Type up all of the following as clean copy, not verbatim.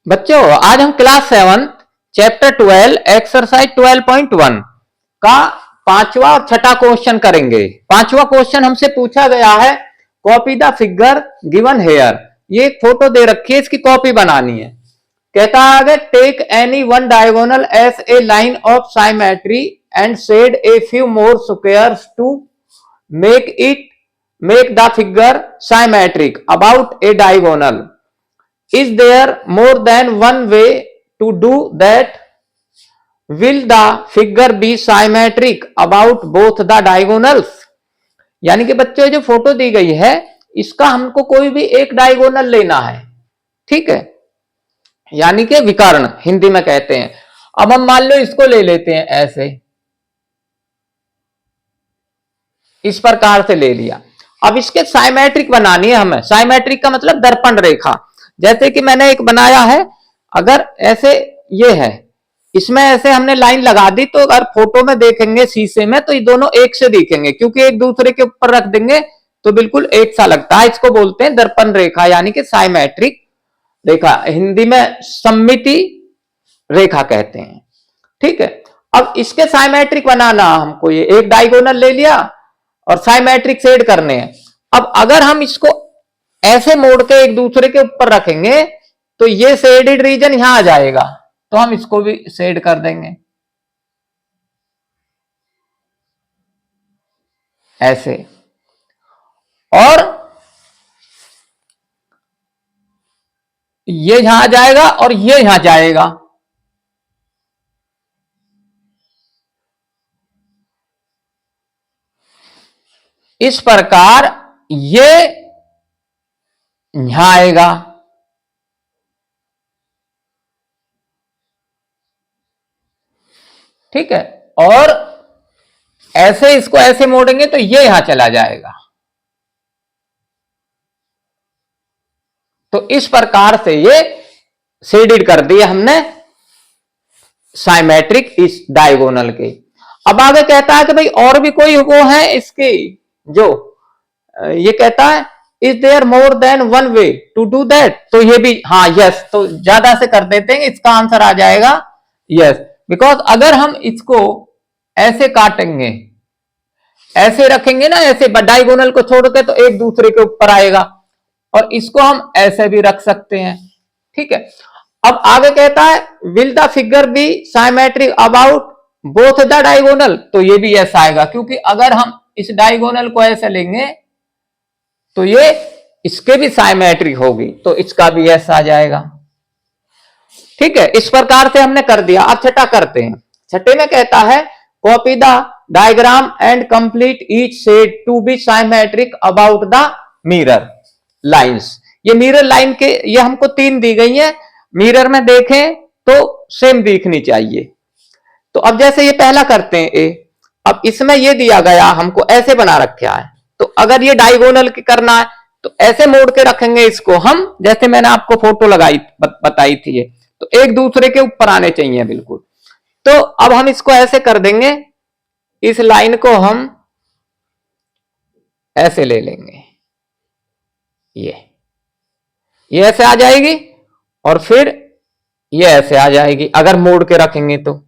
बच्चों आज हम क्लास 7 चैप्टर 12 एक्सरसाइज 12.1 का पांचवा और छठा क्वेश्चन करेंगे। पांचवा क्वेश्चन हमसे पूछा गया है copy the figure given here. ये एक फोटो दे रखी है, इसकी कॉपी बनानी है। कहता है take any one diagonal as a line of symmetry and shade a few more squares to make the figure symmetric about a diagonal. Is there more than one way to do that? Will the figure be symmetric about both the diagonals? यानी कि बच्चों जो photo दी गई है इसका हमको कोई भी एक डायगोनल लेना है, ठीक है, यानी कि विकर्ण हिंदी में कहते हैं। अब हम मान लो इसको ले लेते हैं, ऐसे इस प्रकार से ले लिया। अब इसके साइमेट्रिक बनानी है हमें। साइमेट्रिक का मतलब दर्पण रेखा। जैसे कि मैंने एक बनाया है, अगर ऐसे ये है, इसमें ऐसे हमने लाइन लगा दी तो अगर फोटो में देखेंगे शीशे में तो ये दोनों एक से दिखेंगे, क्योंकि एक दूसरे के ऊपर रख देंगे तो बिल्कुल एक सा लगता है। इसको बोलते हैं दर्पण रेखा यानी कि साइमेट्रिक रेखा, हिंदी में सममिति रेखा कहते हैं, ठीक है। अब इसके साइमेट्रिक बनाना हमको, ये एक डायगोनल ले लिया और साइमेट्रिक शेड करने हैं। अब अगर हम इसको ऐसे मोड़ के एक दूसरे के ऊपर रखेंगे तो ये शेडेड रीजन यहां आ जाएगा, तो हम इसको भी शेड कर देंगे ऐसे, और ये यहां आ जाएगा और ये यहां जाएगा। इस प्रकार ये यहां आएगा, ठीक है, और ऐसे इसको ऐसे मोड़ेंगे तो ये यहां चला जाएगा। तो इस प्रकार से ये शेडेड कर दिया हमने साइमेट्रिक इस डायगोनल के। अब आगे कहता है कि भाई और भी कोई वो है इसके, जो ये कहता है is there more than one way to do that, तो ये भी हाँ यस, तो ज्यादा से कर देते हैं, इसका आंसर आ जाएगा यस। बिकॉज अगर हम इसको ऐसे काटेंगे, ऐसे रखेंगे ना, ऐसे डायगोनल को छोड़ के तो एक दूसरे के ऊपर आएगा, और इसको हम ऐसे भी रख सकते हैं, ठीक है। अब आगे कहता है will the figure be symmetric about both the diagonal, तो ये भी ऐसा आएगा, क्योंकि अगर हम इस डायगोनल को ऐसे लेंगे तो ये इसके भी साइमेट्रिक होगी, तो इसका भी ऐसा आ जाएगा, ठीक है। इस प्रकार से हमने कर दिया। अब छठा करते हैं। छठे में कहता है copy the diagram and complete each shade to be symmetric about the mirror lines. ये मिरर लाइन के ये हमको 3 दी गई है, मिरर में देखें तो सेम दिखनी चाहिए। तो अब जैसे ये पहला करते हैं ए, अब इसमें ये दिया गया हमको ऐसे बना रखा है, तो अगर ये डायगोनल की करना है तो ऐसे मोड़ के रखेंगे इसको हम, जैसे मैंने आपको फोटो लगाई बताई थी, ये तो एक दूसरे के ऊपर आने चाहिए बिल्कुल। तो अब हम इसको ऐसे कर देंगे, इस लाइन को हम ऐसे ले लेंगे, ये ऐसे आ जाएगी और फिर ये ऐसे आ जाएगी। अगर मोड़ के रखेंगे तो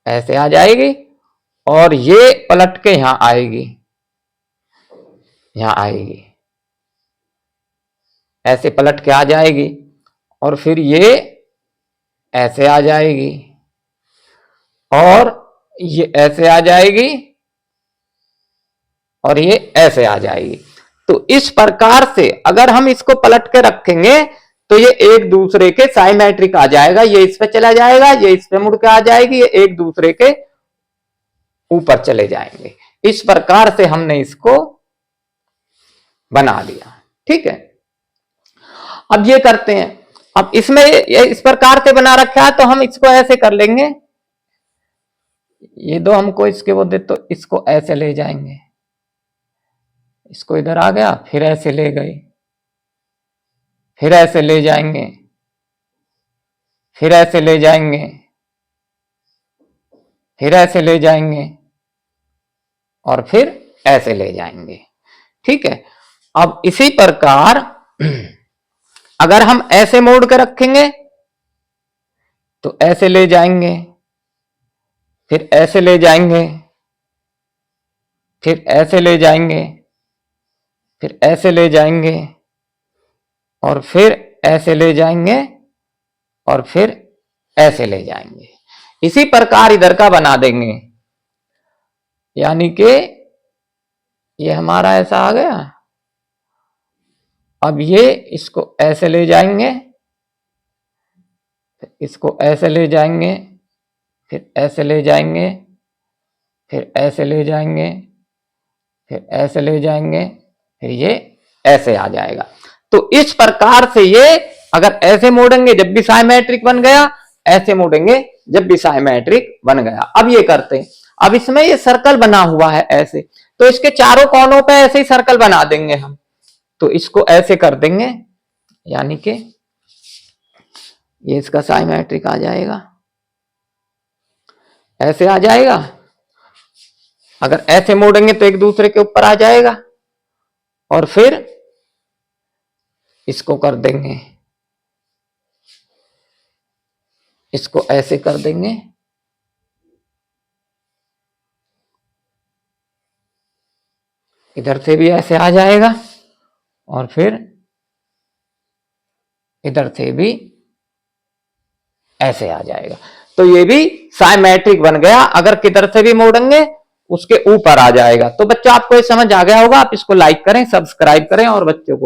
ऐसे आ जाएगी और ये पलट के यहां आएगी, यहां आएगी, ऐसे पलट के आ जाएगी, और फिर ये ऐसे आ जाएगी और ये ऐसे आ जाएगी और ये ऐसे आ जाएगी। तो इस प्रकार से अगर हम इसको पलट के रखेंगे तो ये एक दूसरे के साइमेट्रिक आ जाएगा। ये इस पे चला जाएगा, ये इस पे मुड़ के आ जाएगी, ये एक दूसरे के ऊपर चले जाएंगे। इस प्रकार से हमने इसको बना दिया, ठीक है। अब ये करते हैं, अब इसमें इस प्रकार से बना रखा है तो हम इसको ऐसे कर लेंगे। ये दो हमको इसके वो दे, तो इसको ऐसे ले जाएंगे, इसको इधर आ गया, फिर ऐसे ले गए, फिर ऐसे ले जाएंगे, फिर ऐसे ले जाएंगे, फिर ऐसे ले जाएंगे और फिर ऐसे ले जाएंगे, ठीक है। अब इसी प्रकार अगर हम ऐसे मोड़ के रखेंगे तो ऐसे ले जाएंगे, फिर ऐसे ले जाएंगे, फिर ऐसे ले जाएंगे, फिर ऐसे ले जाएंगे, और फिर ऐसे ले जाएंगे, और फिर ऐसे ले जाएंगे। इसी प्रकार इधर का बना देंगे, यानी कि ये हमारा ऐसा आ गया। अब ये इसको ऐसे ले जाएंगे, इसको ऐसे ले जाएंगे, फिर ऐसे ले जाएंगे, फिर ऐसे ले जाएंगे, फिर ऐसे ले जाएंगे, फिर ये ऐसे आ जाएगा। तो इस प्रकार से ये अगर ऐसे मोड़ेंगे जब भी साइमेट्रिक बन गया, ऐसे मोड़ेंगे जब भी साइमेट्रिक बन गया। अब ये करते हैं, अब इसमें ये सर्कल बना हुआ है ऐसे, तो इसके चारों कोनों पे ऐसे ही सर्कल बना देंगे हम। तो इसको ऐसे कर देंगे, यानी कि ये इसका साइमेट्रिक आ जाएगा, ऐसे आ जाएगा। अगर ऐसे मोड़ेंगे तो एक दूसरे के ऊपर आ जाएगा, और फिर इसको कर देंगे, इसको ऐसे कर देंगे, इधर से भी ऐसे आ जाएगा, और फिर इधर से भी ऐसे आ जाएगा। तो ये भी साइमेट्रिक बन गया। अगर किधर से भी मोड़ेंगे उसके ऊपर आ जाएगा। तो बच्चों आपको ये समझ आ गया होगा। आप इसको लाइक करें, सब्सक्राइब करें और बच्चों को